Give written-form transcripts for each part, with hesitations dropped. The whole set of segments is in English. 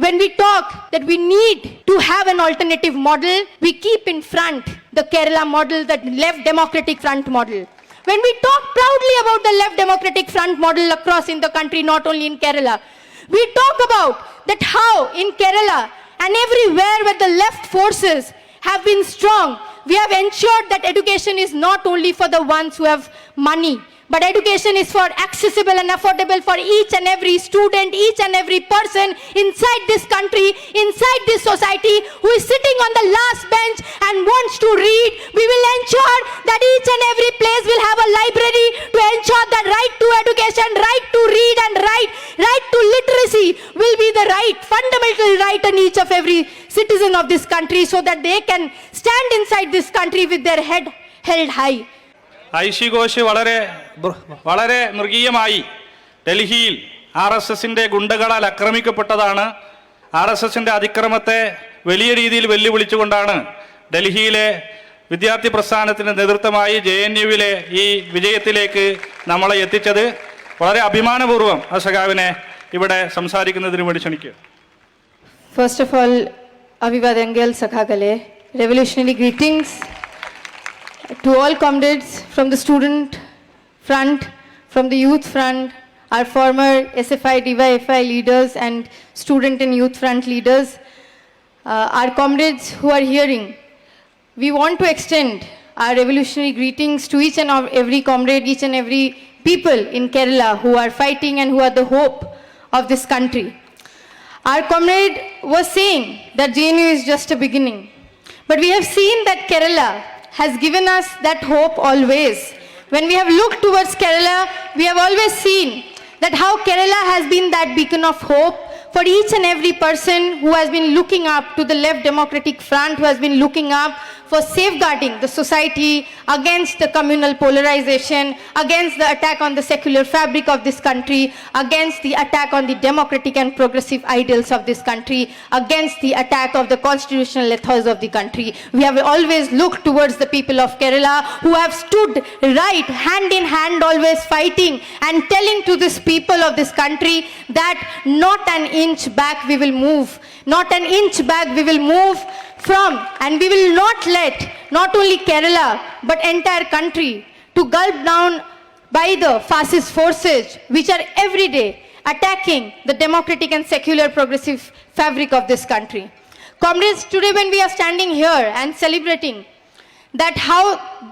when we talk that we need to have an alternative model, we keep in front the Kerala model, the left democratic front model. When we talk proudly about the left democratic front model across in the country, not only in Kerala, we talk about that how in Kerala and everywhere where the left forces have been strong, we have ensured that education is not only for the ones who have money, but education is for accessible and affordable for each and every student, each and every person inside this country, inside this society who is sitting on the last bench and wants to read. We will ensure that each and every place will have a library to ensure that right to education, right to read and write, right to literacy will be the right, fundamental right on each of every citizen of this country so that they can stand inside this country with their head held high. Aishe Ghosh വളരെ മൃഗീയമായി ഡൽഹിയിൽ RSSന്റെ ഗുണ്ടകളാൽ ആക്രമിക്കപ്പെട്ടതാണ്. RSSന്റെ അതിക്രമത്തെ വലിയ രീതിയിൽ വെല്ലുവിളിച്ചുകൊണ്ടാണ് ഡൽഹിയിലെ വിദ്യാർത്ഥി പ്രസ്ഥാനത്തിന് നേതൃത്വമായി JNUവിലെ ഈ വിജയത്തിലേക്ക് നമ്മളെ എത്തിച്ചത്. വളരെ അഭിമാനപൂർവ്വം ആ സഖാവിനെ ഇവിടെ സംസാരിക്കുന്നതിന് വേണ്ടി ക്ഷണിക്കുക. First of all, Avivadangal Sakhagale, revolutionary greetings to all comrades from the student front, from the youth front, our former SFI, DYFI leaders and student and youth front leaders, our comrades who are hearing. We want to extend our revolutionary greetings to each and every comrade, each and every people in Kerala who are fighting and who are the hope of this country. Our comrade was saying that JNU is just a beginning, but we have seen that Kerala has given us that hope always. When we have looked towards Kerala, we have always seen that how Kerala has been that beacon of hope for each and every person who has been looking up to the left democratic front, who has been looking up for safeguarding the society against the communal polarization, against the attack on the secular fabric of this country, against the attack on the democratic and progressive ideals of this country, against the attack of the constitutional ethos of the country. We have always looked towards the people of Kerala who have stood right, hand in hand, always fighting and telling to this people of this country that not an inch back we will move, not an inch back we will move from, and we will not let not only Kerala but entire country to gulp down by the fascist forces which are every day attacking the democratic and secular progressive fabric of this country. Comrades, today when we are standing here and celebrating that how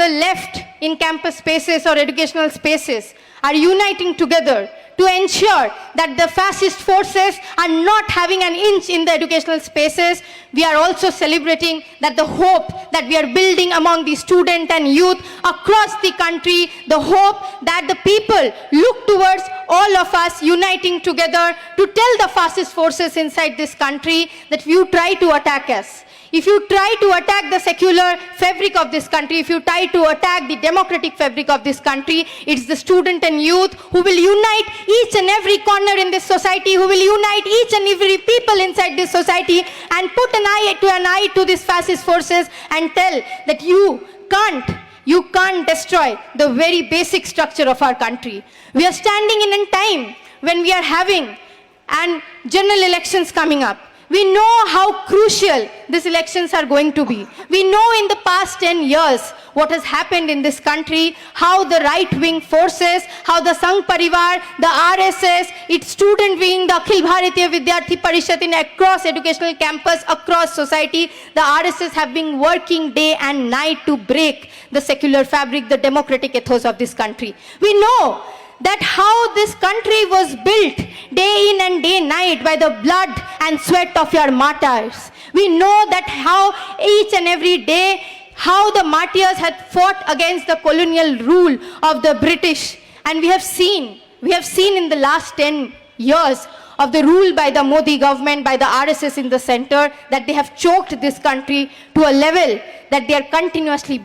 the left in campus spaces or educational spaces are uniting together to ensure that the fascist forces are not having an inch in the educational spaces, we are also celebrating that the hope that we are building among the student and youth across the country, the hope that the people look towards all of us uniting together to tell the fascist forces inside this country that if you try to attack us, if you try to attack the secular fabric of this country, if you try to attack the democratic fabric of this country, it's the student and youth who will unite each and every corner in this society, who will unite each and every people inside this society and put an eye to these fascist forces and tell that you can't destroy the very basic structure of our country. We are standing in a time when we are having general elections coming up. We know how crucial these elections are going to be. We know in the past 10 years what has happened in this country, how the right-wing forces, how the Sangh Parivar, the RSS, its student wing, the Akhil Bharatiya Vidyarthi Parishad in across educational campus, across society, the RSS have been working day and night to break the secular fabric, the democratic ethos of this country. We know that how this country was built day in and day night by the blood and sweat of your martyrs. We know that how each and every day how the martyrs had fought against the colonial rule of the British, and we have seen in the last 10 years of the rule by the Modi government, by the RSS in the center, that they have choked this country to a level that they are continuously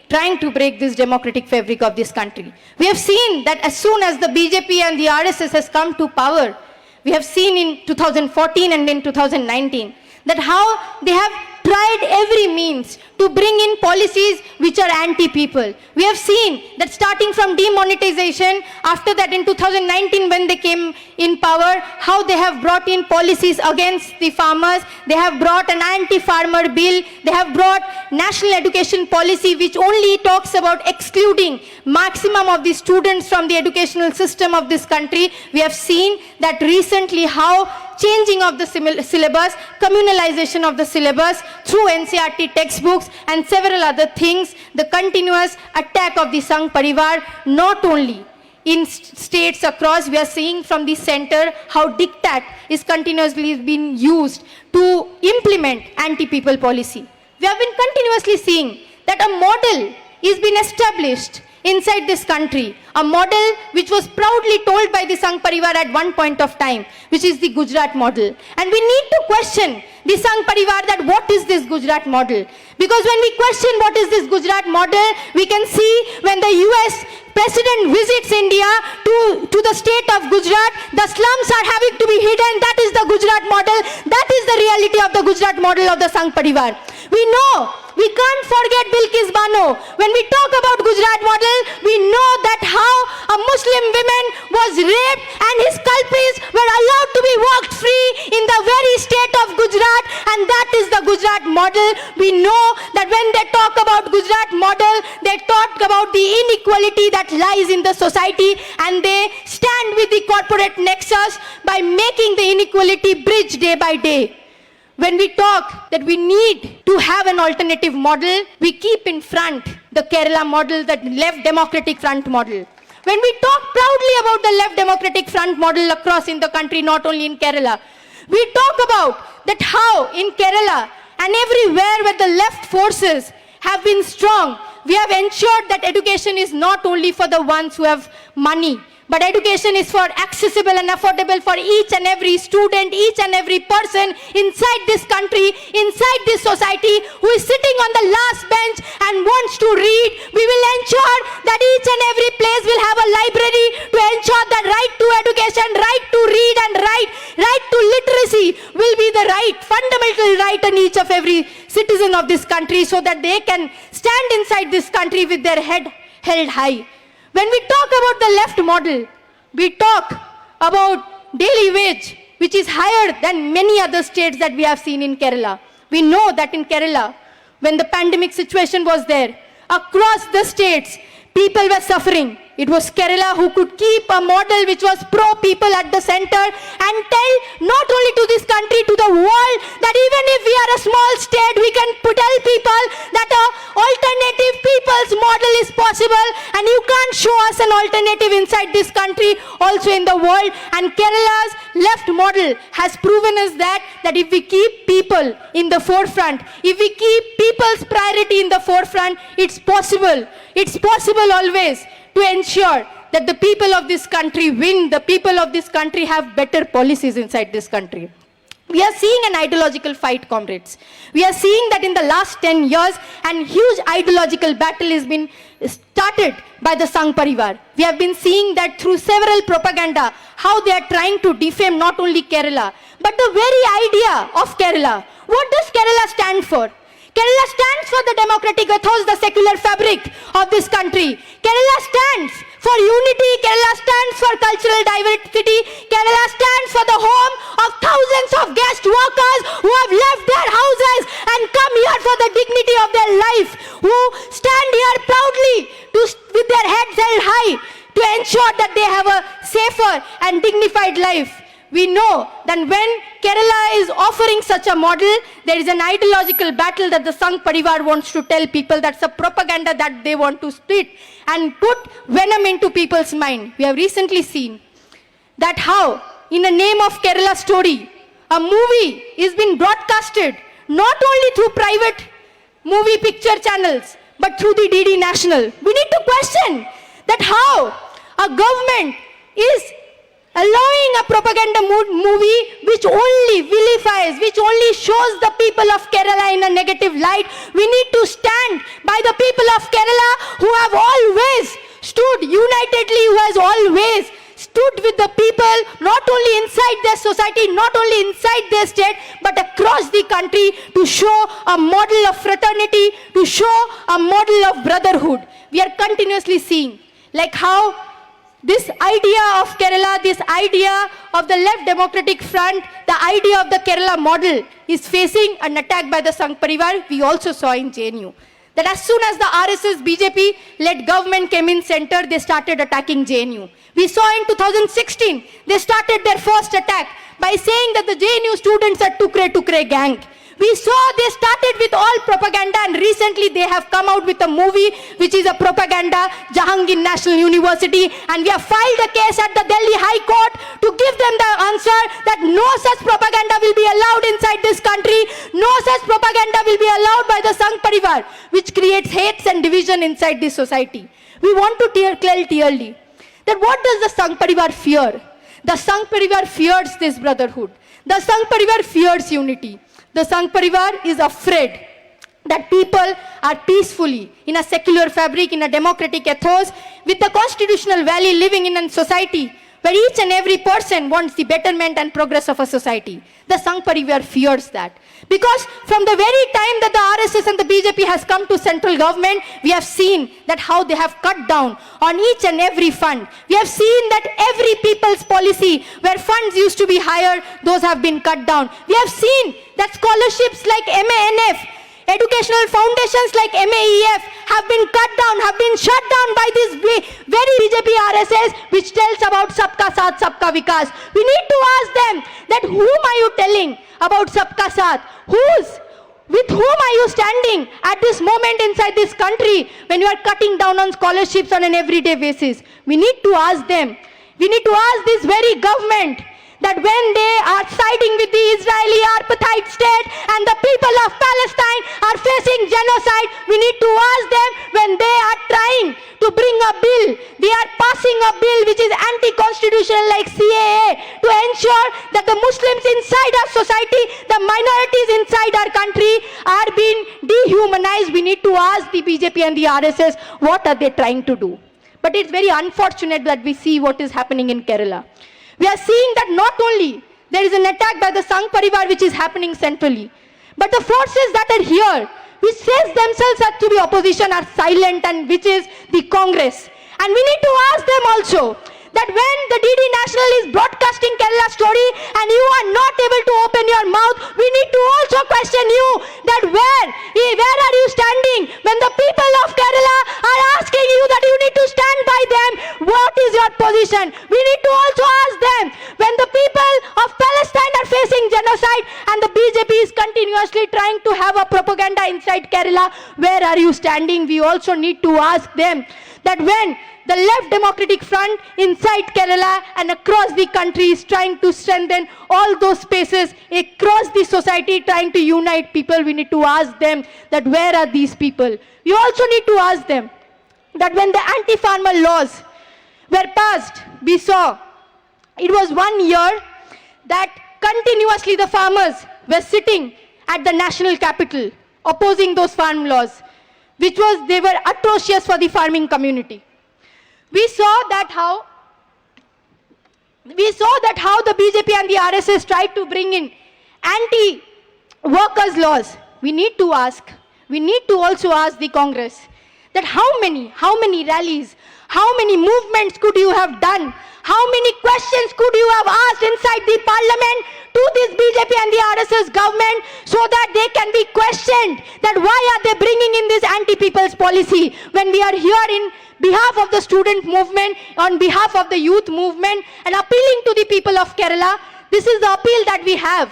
trying to break this democratic fabric of this country. We have seen that as soon as the BJP and the RSS has come to power, we have seen in 2014 and in 2019 that how they have tried every means to bring in policies which are anti-people. We have seen that starting from demonetization, after that in 2019 when they came in power, how they have brought in policies against the farmers. They have brought an anti-farmer bill. They have brought national education policy which only talks about excluding maximum of the students from the educational system of this country. We have seen that recently how changing of the syllabus, communalization of the syllabus through NCERT textbooks and several other things, the continuous attack of the Sangh Parivar, not only in states across, we are seeing from the center how diktat is continuously being used to implement anti-people policy. We have been continuously seeing that a model is being established inside this country, a model which was proudly told by the Sangh Parivar at one point of time, which is the Gujarat model. And we need to question the Sangh Parivar that what is this Gujarat model? Because when we question what is this Gujarat model, we can see when the US President visits India to the state of Gujarat, the slums are having to be hidden. That is the Gujarat model. That is the reality of the Gujarat model of the Sangh Parivar. We know, we can't forget Bilkis Bano. When we talk about Gujarat model, we know that how a Muslim woman was raped and his culprits were allowed to be walked free in the very state of Gujarat, and that is the Gujarat model. We know that when they talk about Gujarat model, they talk about the inequality that lies in the society, and they stand with the corporate nexus by making the inequality bridge day by day. When we talk that we need to have an alternative model, we keep in front the Kerala model, the Left Democratic Front model. When we talk proudly about the Left Democratic Front model across in the country, not only in Kerala, we talk about that how in Kerala and everywhere where the left forces have been strong, we have ensured that education is not only for the ones who have money, but education is for accessible and affordable for each and every student, each and every person inside this country, inside this society who is sitting on the last bench and wants to read. We will ensure that each and every place will have a library to ensure that right to education, right to read and write, right to literacy will be the right, fundamental right on each of every citizen of this country, so that they can stand inside this country with their head held high. When we talk about the left model, we talk about daily wage, which is higher than many other states that we have seen in Kerala. We know that in Kerala, when the pandemic situation was there, across the states, people were suffering. It was Kerala who could keep a model which was pro-people at the center and tell not only to this country, to the world, that even if we are a small state, we can tell people that an alternative people's model is possible, and you can't show us an alternative inside this country, also in the world. And Kerala's left model has proven us that if we keep people in the forefront, if we keep people's priority in the forefront, it's possible. It's possible always to ensure that the people of this country win, the people of this country have better policies inside this country. We are seeing an ideological fight, comrades. We are seeing that in the last 10 years, an huge ideological battle has been started by the Sangh Parivar. We have been seeing that through several propaganda, how they are trying to defame not only Kerala, but the very idea of Kerala. What does Kerala stand for? Kerala stands for the democratic ethos, the secular fabric of this country. Kerala stands for unity. Kerala stands for cultural diversity. Kerala stands for the home of thousands of guest workers who have left their houses and come here for the dignity of their life, who stand here proudly with their heads held high to ensure that they have a safer and dignified life. We know that when Kerala is offering such a model, there is an ideological battle that the Sangh Parivar wants to tell people. That's a propaganda that they want to split and put venom into people's mind. We have recently seen that how, in the name of Kerala story, a movie is being broadcasted not only through private movie picture channels, but through the DD National. We need to question that how a government is allowing a propaganda movie which only vilifies, which only shows the people of Kerala in a negative light. We need to stand by the people of Kerala who have always stood unitedly, who has always stood with the people, not only inside their society, not only inside their state, but across across the country to show a model of fraternity, to show a model of brotherhood. We are continuously seeing like how this idea of Kerala, this idea of the Left Democratic Front, the idea of the Kerala model is facing an attack by the Sangh Parivar. We also saw in JNU. That as soon as the RSS BJP led government came in center, they started attacking JNU. We saw in 2016, they started their first attack by saying that the JNU students are Tukre gang. We saw they started with all propaganda, and recently they have come out with a movie which is a propaganda, Jahangir National University, and we have filed a case at the Delhi High Court to give them the answer that no such propaganda will be allowed inside this country, no such propaganda will be allowed by the Sangh Parivar, which creates hates and division inside this society. We want to tell clearly that what does the Sangh Parivar fear? The Sangh Parivar fears this brotherhood. The Sangh Parivar fears unity. The Sangh Parivar is afraid that people are peacefully in a secular fabric, in a democratic ethos, with the constitutional value living in a society where each and every person wants the betterment and progress of a society. The Sangh Parivar fears that. Because from the very time that the RSS and the BJP has come to central government, we have seen that how they have cut down on each and every fund. We have seen that every people's policy where funds used to be higher, those have been cut down. We have seen that scholarships like MANF, educational foundations like MAEF have been cut down, have been shut down by this very BJP RSS, which tells about Sabka Saath, Sabka Vikas. We need to ask them that whom are you telling about Sabka Saath? With whom are you standing at this moment inside this country when you are cutting down on scholarships on an everyday basis? We need to ask them. We need to ask this very government that when they are siding with the Israeli apartheid state and the people of Palestine are facing genocide, we need to ask them when they are trying to bring a bill, they are passing a bill which is anti-constitutional like CAA to ensure that the Muslims inside our society, the minorities inside our country are being dehumanized. We need to ask the BJP and the RSS what are they trying to do. But it's very unfortunate that we see what is happening in Kerala. We are seeing that not only there is an attack by the Sangh Parivar which is happening centrally, but the forces that are here, which says themselves as to be opposition, are silent, and which is the Congress. And we need to ask them also that when the DD National is broadcasting Kerala story and you are not able to open your mouth, we need to also question you that where are you standing when the people of Kerala are asking you that you need to stand by them? What is your position? We need to also ask them when the people of Palestine are facing genocide and the BJP is continuously trying to have a propaganda inside Kerala, where are you standing? We also need to ask them that when the Left Democratic Front inside Kerala and across the country is trying to strengthen all those spaces across the society, trying to unite people, we need to ask them that where are these people? We also need to ask them that when the anti-farmer laws were passed, we saw it was 1 year that continuously the farmers were sitting at the national capital opposing those farm laws, they were atrocious for the farming community. We saw that how the BJP and the RSS tried to bring in anti-workers laws. We need to also ask the Congress that how many rallies, how many movements could you have done? How many questions could you have asked inside the parliament to this BJP and the RSS government so that they can be questioned that why are they bringing in this anti-people's policy when we are here in behalf of the student movement, on behalf of the youth movement, and appealing to the people of Kerala. This is the appeal that we have,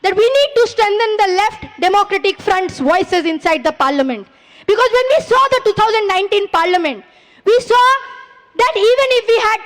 that we need to strengthen the Left Democratic Front's voices inside the parliament. Because when we saw the 2019 parliament, we saw that even if we had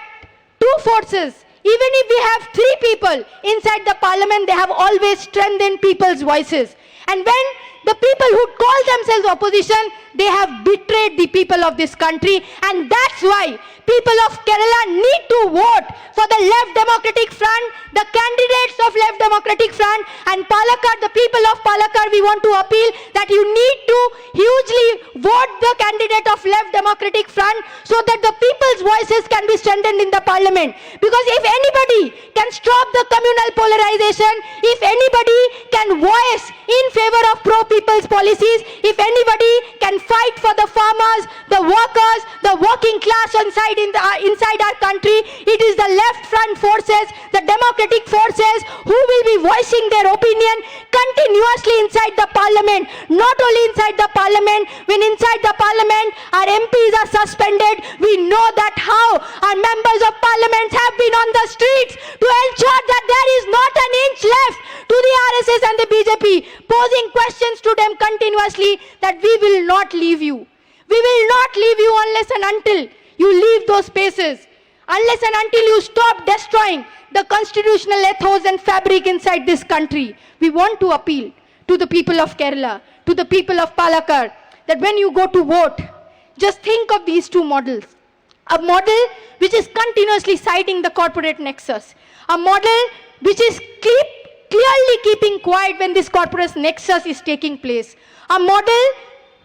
two forces, even if we have three people inside the parliament, they have always strengthened people's voices. And when the people who call themselves opposition, they have betrayed the people of this country, and that's why people of Kerala need to vote for the Left Democratic Front, the candidates of Left Democratic Front, and Palakkad, the people of Palakkad, we want to appeal that you need to hugely vote the candidate of Left Democratic Front so that the people's voices can be strengthened in the parliament. Because if anybody can stop the communal polarization, if anybody can can voice in favor of pro-people's policies, if anybody can fight for the farmers, the workers, the working class inside our country, it is the left front forces, the democratic forces who will be voicing their opinion continuously inside the parliament. Not only inside the parliament, when inside the parliament our MPs are suspended, we know that how our members of parliament have been on the streets to ensure that there is not an inch left to the RSS and the BJP, posing questions to them continuously that we will not leave you. We will not leave you unless and until you leave those spaces, unless and until you stop destroying the constitutional ethos and fabric inside this country. We want to appeal to the people of Kerala, to the people of Palakkad, that when you go to vote, just think of these two models. A model which is continuously citing the corporate nexus. A model which is clearly keeping quiet when this corporate nexus is taking place. A model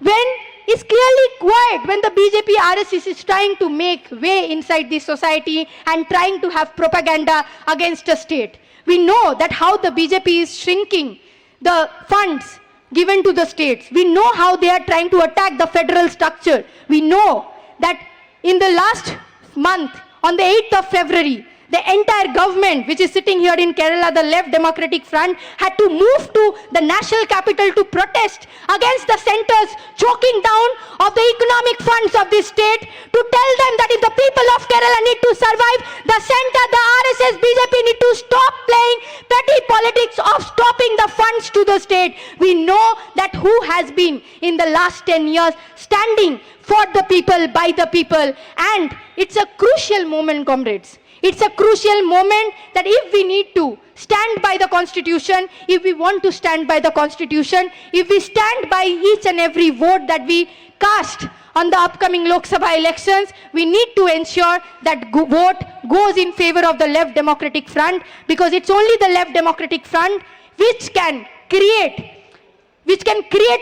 when is clearly quiet when the BJP RSS is trying to make way inside the society and trying to have propaganda against the state. We know that how the BJP is shrinking the funds given to the states. We know how they are trying to attack the federal structure. We know that in the last month, on the 8th of February, the entire government, which is sitting here in Kerala, the Left Democratic Front, had to move to the national capital to protest against the center's choking down of the economic funds of this state, to tell them that if the people of Kerala need to survive, the center, the RSS, BJP need to stop playing petty politics of stopping the funds to the state. We know that who has been in the last 10 years standing for the people, by the people, and it's a crucial moment, comrades. It's a crucial moment that if we need to stand by the Constitution, if we want to stand by the Constitution, if we stand by each and every vote that we cast on the upcoming Lok Sabha elections, we need to ensure that vote goes in favor of the Left Democratic Front, because it's only the Left Democratic Front which can create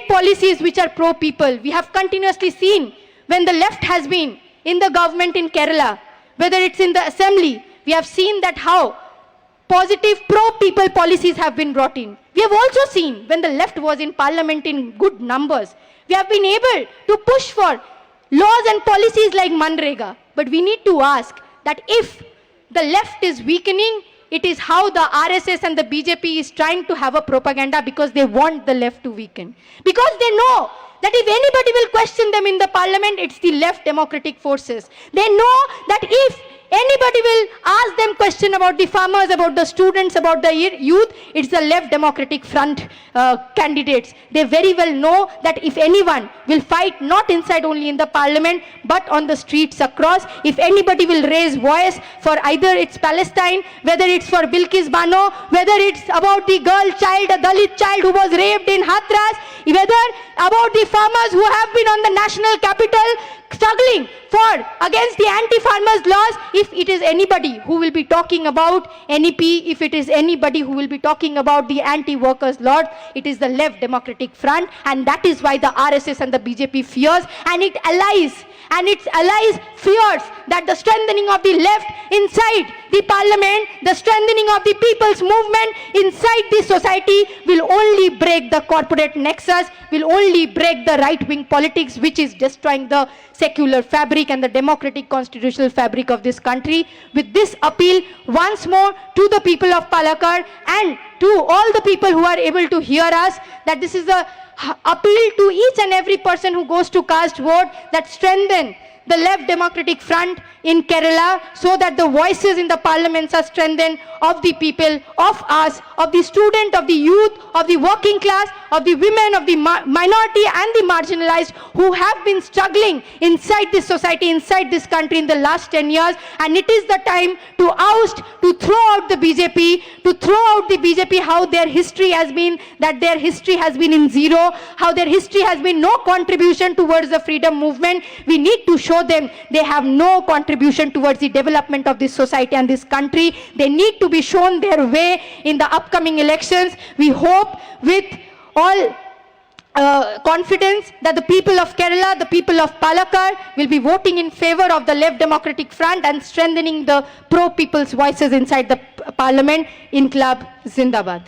policies which are pro-people. We have continuously seen when the left has been in the government in Kerala, whether it's in the assembly, we have seen that how positive pro-people policies have been brought in. We have also seen when the left was in parliament in good numbers, we have been able to push for laws and policies like Manrega. But we need to ask that if the left is weakening, it is how the RSS and the BJP is trying to have a propaganda, because they want the left to weaken. Because they know that if anybody will question them in the parliament, it's the left democratic forces. They know that if anybody will ask them question about the farmers, about the students, about the youth, it's the Left Democratic Front candidates. They very well know that if anyone will fight not inside only in the parliament, but on the streets across, if anybody will raise voice for either it's Palestine, whether it's for Bilkis Bano, whether it's about the girl child, a Dalit child who was raped in Hathras, whether about the farmers who have been on the national capital struggling against the anti-farmers laws, if it is anybody who will be talking about NEP, if it is anybody who will be talking about the anti-workers laws, it is the Left Democratic Front, and that is why the RSS and the BJP fears, and its allies fears that the strengthening of the left inside the parliament, the strengthening of the people's movement inside this society will only break the corporate nexus, will only break the right-wing politics which is destroying the secular fabric and the democratic constitutional fabric of this country. With this appeal once more to the people of Palakkad and to all the people who are able to hear us, that this is the appeal to each and every person who goes to cast vote, that strengthen the Left Democratic Front in Kerala, so that the voices in the parliaments are strengthened of the people, of us, of the student, of the youth, of the working class, of the women, of the minority and the marginalized, who have been struggling inside this society, inside this country in the last 10 years. And it is the time to oust, to throw out the BJP, how their history has been, that their history has been in zero, how their history has been no contribution towards the freedom movement. We need to show them they have no contribution towards the development of this society and this country. They need to be shown their way in the upcoming elections. We hope with all confidence that the people of Kerala, the people of Palakkad will be voting in favor of the Left Democratic Front and strengthening the pro-people's voices inside the parliament. Inqilab Zindabad.